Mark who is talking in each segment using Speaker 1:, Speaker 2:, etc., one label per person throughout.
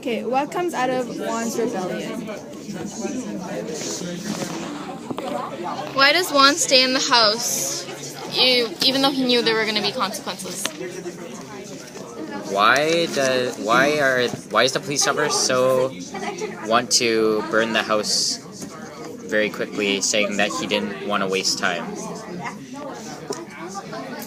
Speaker 1: Okay, what comes out of Juan's rebellion?
Speaker 2: Why does Juan stay in the house, even though he knew there were going to be consequences?
Speaker 3: Why is the police officer so want to burn the house very quickly, saying that he didn't want to waste time?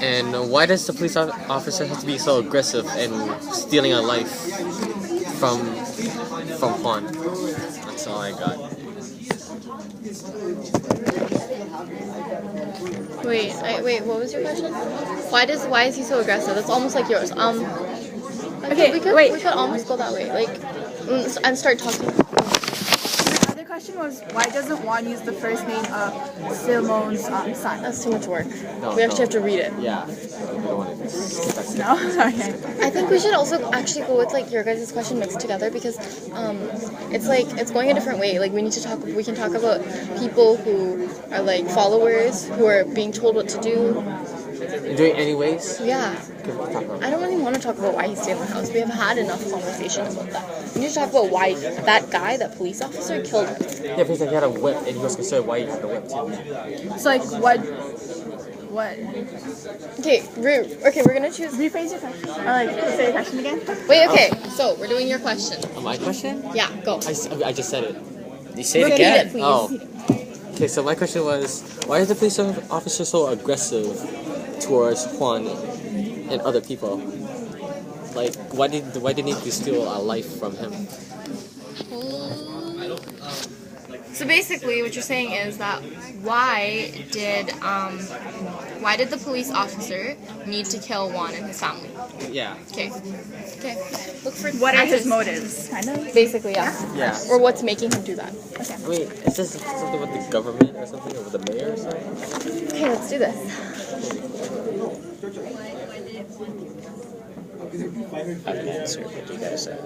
Speaker 4: And why does the police officer have to be so aggressive and stealing a life from Juan? That's all I got.
Speaker 2: Wait, what was your question? Why is he so aggressive? It's almost like yours.
Speaker 1: Okay,
Speaker 2: we could almost go that way, and start talking.
Speaker 1: The other question was, why doesn't Juan use the first name of Simone's son?
Speaker 2: That's too much work.
Speaker 4: No,
Speaker 2: we actually have to read it.
Speaker 4: Yeah. We don't want to.
Speaker 1: No? Okay.
Speaker 2: I think we should also actually go with your guys' question mixed together because it's going a different way. We can talk about people who are followers who are being told what to do.
Speaker 4: Do it anyways?
Speaker 2: Yeah. I don't really want to talk about why he stayed in the house. We have had enough conversation about that. We need to talk about why that police officer, killed him.
Speaker 4: Yeah, because he had a whip and he was concerned why he had a whip too.
Speaker 1: So what?
Speaker 2: Okay, we're gonna choose.
Speaker 1: Rephrase your question. Or say your question again.
Speaker 2: Wait, okay. So we're doing your question.
Speaker 4: My question?
Speaker 2: Yeah, go.
Speaker 4: I just said it.
Speaker 3: You say it again.
Speaker 2: Please.
Speaker 4: Oh. Okay, so my question was, why is the police officer so aggressive towards Juan and other people? Why didn't you steal a life from him?
Speaker 2: So basically, what you're saying is that why did the police officer need to kill Juan and his family?
Speaker 4: Yeah.
Speaker 2: Okay. Look for
Speaker 1: What are
Speaker 2: answers.
Speaker 1: his motives? Kind of.
Speaker 2: Basically, yeah.
Speaker 4: Yeah.
Speaker 2: Or what's making him do that?
Speaker 1: Okay.
Speaker 4: Wait, is this something with the government or something, or with the mayor or something?
Speaker 2: Okay, let's do this.
Speaker 3: I have an answer. What do you guys say?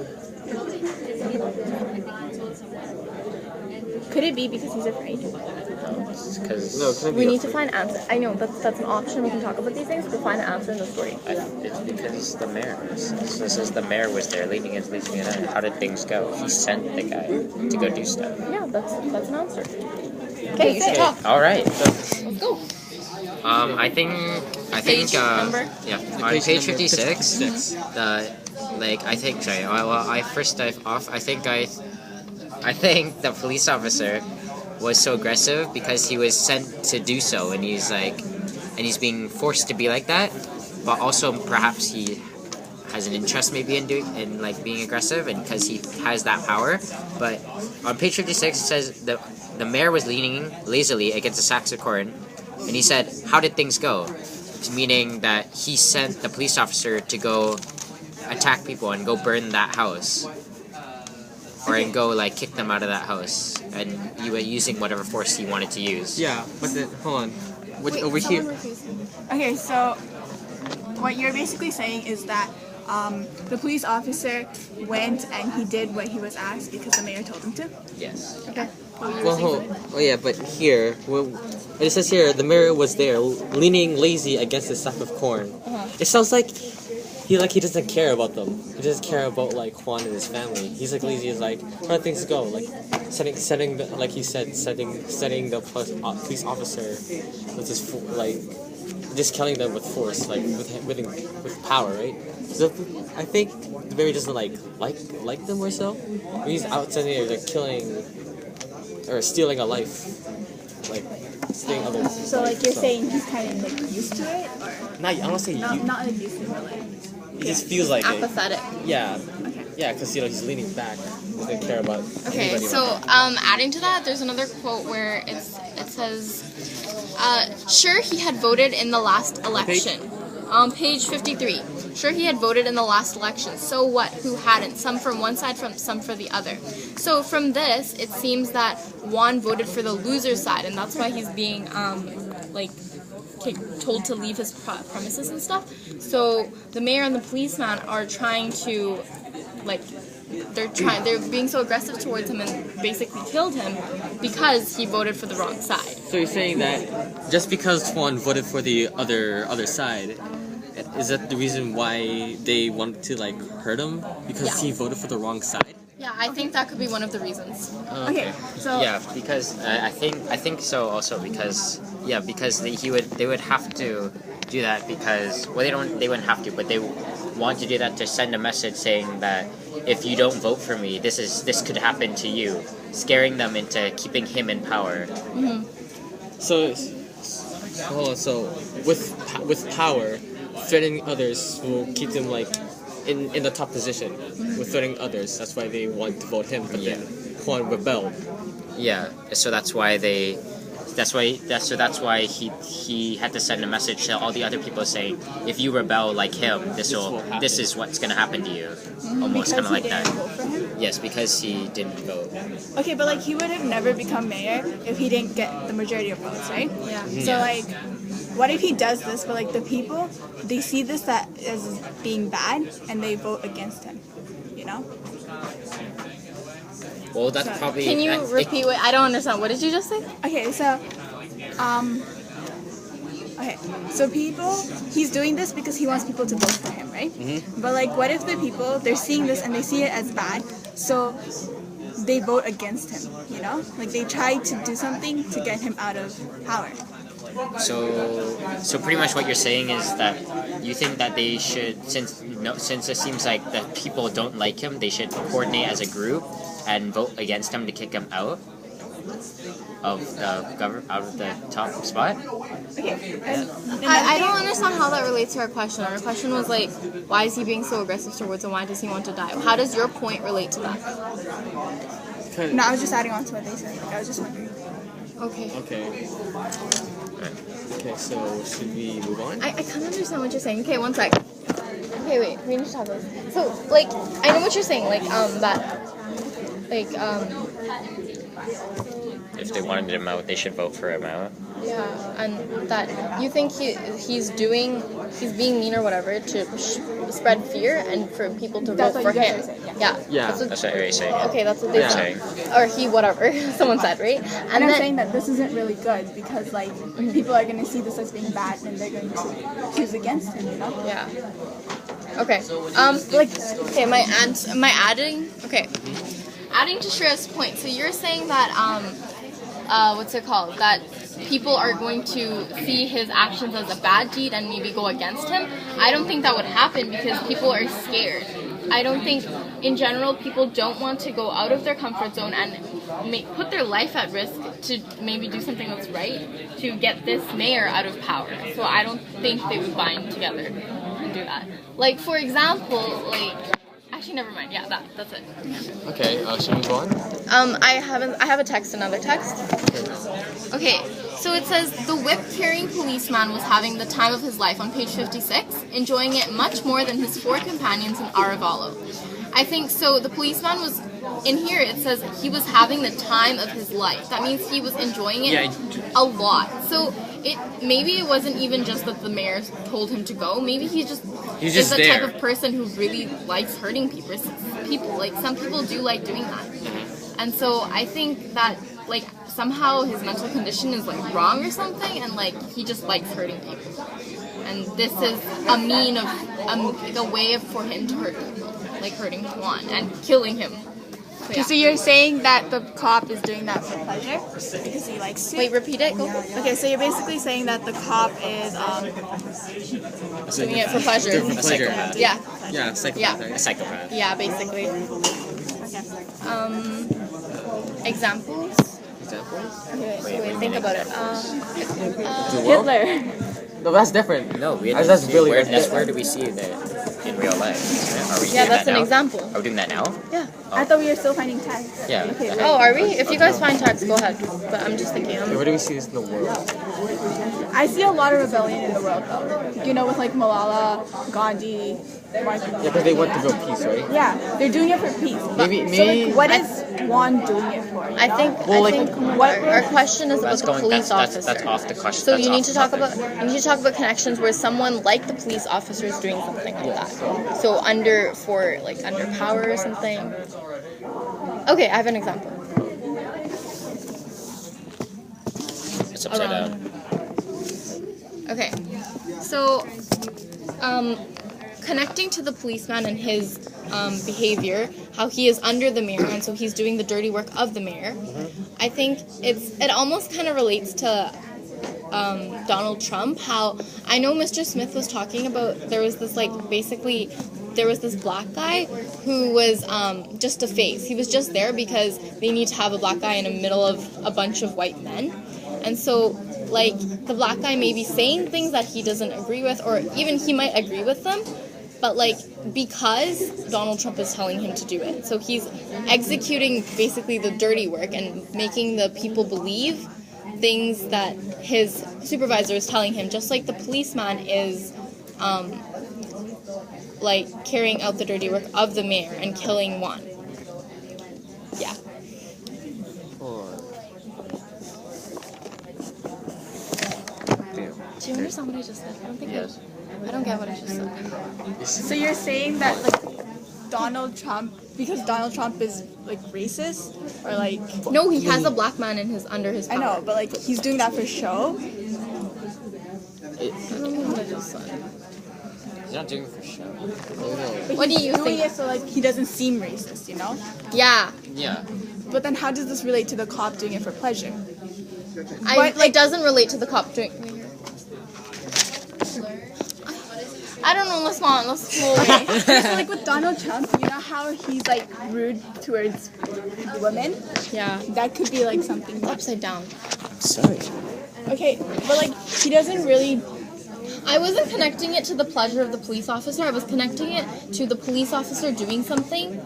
Speaker 1: Could it be because he's afraid?
Speaker 3: Because
Speaker 2: We need to find answer. I know that's an option. We can talk about these things, but find an answer in the story.
Speaker 3: it's because the mayor. This is the mayor was there leading it out. How did things go? He sent the guy to go do stuff.
Speaker 2: Yeah, that's an answer. Okay, you should talk.
Speaker 3: All right.
Speaker 2: Let's go.
Speaker 3: I think
Speaker 2: Page number?
Speaker 3: yeah, on page 56. I think the police officer was so aggressive because he was sent to do so, and he's being forced to be like that. But also perhaps he has an interest maybe in being aggressive, and because he has that power. But on page 56 it says the mayor was leaning lazily against a sack of corn, and he said, "How did things go?" Meaning that he sent the police officer to go attack people and go burn that house. And go kick them out of that house, and you were using whatever force he wanted to use.
Speaker 4: Yeah, but then hold on.
Speaker 2: Wait,
Speaker 4: over here.
Speaker 1: Okay, so what you're basically saying is that the police officer went and he did what he was asked because the mayor told him to?
Speaker 3: Yes.
Speaker 2: Okay.
Speaker 4: But here, it says here the mayor was there, leaning lazy against a sack of corn. It sounds like he doesn't care about them. He doesn't care about Juan and his family. He's lazy. He's how do things go? Setting the, like he said, setting the police officer with his just killing them with force, with power, right? So I think the mayor doesn't like them or so. He's outside there killing or stealing a life, stealing others.
Speaker 1: So you're saying he's kind of used to it, or
Speaker 4: I don't say
Speaker 1: not used to it, but
Speaker 4: he just feels like
Speaker 2: Apathetic.
Speaker 4: it. Yeah. Yeah, because he's leaning back. He doesn't care about
Speaker 2: Okay,
Speaker 4: anybody.
Speaker 2: so adding to that, there's another quote where it says, sure he had voted in the last election. On page 53. Sure he had voted in the last election. So what? Who hadn't? Some from one side, some for the other. So from this, it seems that Juan voted for the loser side, and that's why he's being told to leave his premises and stuff. So the mayor and the policeman are trying to they're being so aggressive towards him and basically killed him because he voted for the wrong side.
Speaker 4: So you're saying that just because Juan voted for the other side, is that the reason why they wanted to like hurt him because he voted for the wrong side?
Speaker 2: Yeah, I think that could be one of the reasons.
Speaker 1: Okay, so
Speaker 3: Yeah, because I think so also because because they would have to do that because they wouldn't have to, but they want to do that to send a message saying that if you don't vote for me, this could happen to you, scaring them into keeping him in power.
Speaker 4: So with power, threatening others will keep them like in the top position. With threatening others, that's why they want to vote him. But then Juan rebelled.
Speaker 3: Yeah, so that's why he had to send a message to all the other people saying, if you rebel like him, this is what's gonna happen to you. Almost kind of like that. Yes, because he didn't vote.
Speaker 1: okay, but like he would have never become mayor if he didn't get the majority of votes, right?
Speaker 2: Yeah.
Speaker 1: So like, what if he does this, but like the people, they see this as being bad and they vote against him, you know?
Speaker 3: Well, that's probably.
Speaker 2: Can you repeat what? I don't understand. What did you just say?
Speaker 1: Okay, so, he's doing this because he wants people to vote for him, right? But like, what if the people, they're seeing this and they see it as bad, so they vote against him, you know? Like they try to do something to get him out of power.
Speaker 3: So pretty much what you're saying is that you think that they should, since it seems like the people don't like him, they should coordinate as a group and vote against him to kick him out of the top spot.
Speaker 1: Okay,
Speaker 2: I don't understand how that relates to our question. Our question was like, why is he being so aggressive towards him? Why does he want to die? How does your point relate to that?
Speaker 1: No, I was just adding on to what they said. Like, I was just wondering.
Speaker 2: Okay.
Speaker 4: Okay, so should we move on?
Speaker 2: I can't understand what you're saying. Okay, one sec. Okay, wait. We need to talk about this. So, like, I know what you're saying. Like,
Speaker 3: If they wanted him out, they should vote for him out.
Speaker 2: yeah, and that you think he's being mean or whatever to spread fear and for people to
Speaker 1: That's
Speaker 2: vote
Speaker 1: what
Speaker 2: for
Speaker 1: you guys
Speaker 2: him.
Speaker 1: are saying,
Speaker 2: Yeah.
Speaker 3: That's what you're saying.
Speaker 2: Okay, that's what they
Speaker 3: Yeah.
Speaker 2: said. Or he, whatever, someone said, right?
Speaker 1: And I'm saying that this isn't really good because like people are going to see this as being bad and they're going to choose against him, you know?
Speaker 2: Yeah. Okay. Okay, adding to Shreya's point. So you're saying that what's it called? That people are going to see his actions as a bad deed and maybe go against him. I don't think that would happen because people are scared. I don't think, in general, people don't want to go out of their comfort zone and put their life at risk to maybe do something that's right to get this mayor out of power. So I don't think they would bind together and do that. Like, for example, like... Actually, never mind. Yeah, that's it.
Speaker 4: Okay, should we go on?
Speaker 2: I have another text. Okay, so it says, the whip-carrying policeman was having the time of his life on page 56, enjoying it much more than his 4 companions in Arevalo. I think, so the policeman was, in here it says he was having the time of his life. That means he was enjoying it a lot. So maybe it wasn't even just that the mayor told him to go. Maybe he's just the
Speaker 4: there.
Speaker 2: type of person who really likes hurting people. Like, some people do like doing that. And so I think that, like, somehow his mental condition is, like, wrong or something, and, like, he just likes hurting people. And this is a way for him to hurt people, like hurting Juan and killing him. So, yeah.
Speaker 1: So you're saying that the cop is doing that for pleasure because he likes to?
Speaker 2: Wait, repeat it. Go.
Speaker 1: Okay, so you're basically saying that the cop is
Speaker 2: Doing it for pleasure.
Speaker 3: A psychopath.
Speaker 2: Yeah.
Speaker 4: Yeah, psychopath.
Speaker 2: Yeah.
Speaker 3: A psychopath.
Speaker 2: Yeah, basically. Examples? Wait, think about it.
Speaker 1: Hitler.
Speaker 4: No, that's different.
Speaker 3: No,
Speaker 4: That's really
Speaker 3: where do we see that in real life? Are we
Speaker 2: Yeah,
Speaker 3: doing
Speaker 2: that's
Speaker 3: that
Speaker 2: an
Speaker 3: now?
Speaker 2: example.
Speaker 3: Are we doing that now?
Speaker 2: Yeah.
Speaker 1: I thought we were still finding texts.
Speaker 3: Yeah.
Speaker 1: Okay,
Speaker 2: Oh, are we? If you guys find text, go ahead. But I'm just thinking.
Speaker 4: Where do we see this in the world?
Speaker 1: I see a lot of rebellion in the world though. You know, with like Malala, Gandhi, Martin Luther
Speaker 4: Yeah, because they
Speaker 1: King.
Speaker 4: want to build peace, right?
Speaker 1: Yeah, they're doing it for peace.
Speaker 4: Maybe-
Speaker 1: So like, what is Juan doing it for?
Speaker 2: I think our question is about the police officer.
Speaker 3: That's off the question.
Speaker 2: So
Speaker 3: that's
Speaker 2: you
Speaker 3: off
Speaker 2: need to
Speaker 3: the
Speaker 2: talk
Speaker 3: topic.
Speaker 2: about connections where someone like the police officer is doing something like that. So under power or something. Okay, I have an example.
Speaker 3: It's upside down.
Speaker 2: Okay, so connecting to the policeman and his behavior, how he is under the mayor, and so he's doing the dirty work of the mayor. I think it almost kind of relates to Donald Trump. How I know Mr. Smith was talking about there was this there was this black guy who was just a face. He was just there because they need to have a black guy in the middle of a bunch of white men, and so like the black guy may be saying things that he doesn't agree with, or even he might agree with them. But, like, because Donald Trump is telling him to do it. So he's executing, basically, the dirty work and making the people believe things that his supervisor is telling him. Just like the policeman is, like, carrying out the dirty work of the mayor and killing one. Yeah. Do you understand what I just said? I don't think I don't get what I just said.
Speaker 1: So you're saying that like Donald Trump, because Donald Trump is like racist, or like
Speaker 2: No, he has a black man under his power.
Speaker 1: I know, but like he's doing that for show.
Speaker 2: I don't know what I just said.
Speaker 3: He's not doing it for show.
Speaker 1: But
Speaker 2: What do
Speaker 1: he's
Speaker 2: you
Speaker 1: doing
Speaker 2: think?
Speaker 1: it so like he doesn't seem racist, you know?
Speaker 2: Yeah.
Speaker 3: Yeah.
Speaker 1: But then how does this relate to the cop doing it for pleasure?
Speaker 2: It doesn't relate to the cop doing. I don't know. Let's go away.
Speaker 1: So like with Donald Trump, you know how he's like rude towards women?
Speaker 2: Yeah.
Speaker 1: That could be like something.
Speaker 2: Upside down.
Speaker 3: I'm sorry.
Speaker 1: Okay, but like he doesn't really.
Speaker 2: I wasn't connecting it to the pleasure of the police officer. I was connecting it to the police officer doing something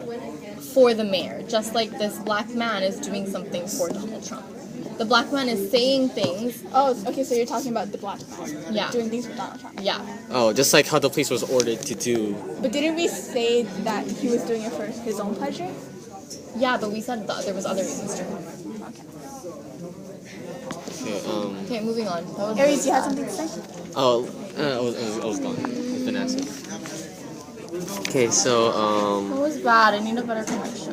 Speaker 2: for the mayor, just like this black man is doing something for Donald Trump. The black man is saying things.
Speaker 1: Oh, okay. So you're talking about the black man.
Speaker 2: Yeah.
Speaker 1: Doing things for Donald Trump.
Speaker 2: Yeah.
Speaker 4: Oh, just like how the police was ordered to do.
Speaker 1: But didn't we say that he was doing it for his own pleasure?
Speaker 2: Yeah, but we said that there was other reasons too.
Speaker 1: Okay.
Speaker 2: Okay, moving on. That was
Speaker 1: Aries, you had something to say?
Speaker 4: Oh, I was gone. It's been answered. Okay, so
Speaker 2: That was bad. I need a better connection.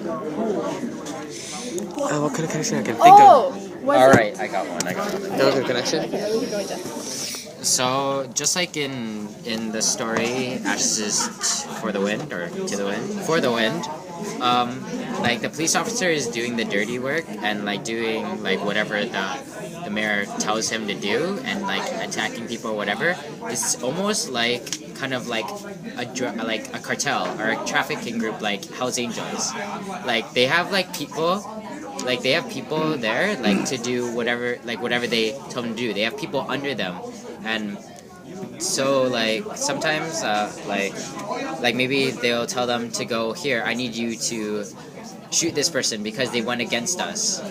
Speaker 4: what kind of connection I can think of?
Speaker 3: All right, I got one.
Speaker 4: No connection.
Speaker 1: Okay, we can go with that.
Speaker 3: So just like in the story, Ashes for the Wind or to the Wind for the Wind, like the police officer is doing the dirty work and like doing like whatever the mayor tells him to do and like attacking people or whatever. It's almost like kind of like a cartel or a trafficking group like Hell's Angels. Like they have like people. Like they have people there, like to do whatever they tell them to do. They have people under them, and so like sometimes like maybe they'll tell them to go here. I need you to shoot this person because they went against us,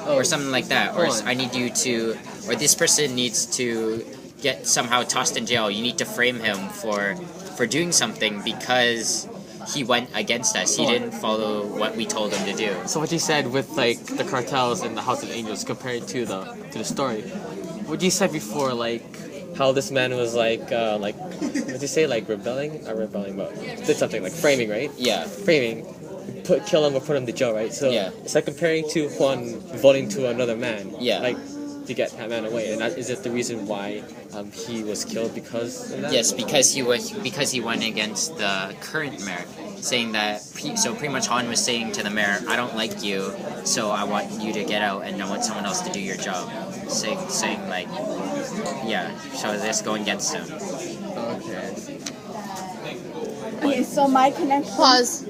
Speaker 3: or something like that. Or I need you to, or this person needs to get somehow tossed in jail. You need to frame him for doing something because he went against us. He didn't follow what we told him to do.
Speaker 4: So what you said with like the cartels and the House of Angels compared to the story, what you said before, like how this man was like what did you say, like rebelling? Not rebelling, but did something like framing, right?
Speaker 3: Yeah.
Speaker 4: Framing. Kill him or put him to jail, right? So
Speaker 3: Yeah.
Speaker 4: it's like comparing to Juan voting to another man.
Speaker 3: Yeah.
Speaker 4: Like to get that man away, and is it the reason why he was killed because of that?
Speaker 3: Yes, because he went against the current mayor, saying that. So pretty much Han was saying to the mayor, "I don't like you, so I want you to get out, and I want someone else to do your job." Saying like, yeah. So this going against him.
Speaker 4: Okay.
Speaker 1: Okay, so my connection.
Speaker 2: Pause.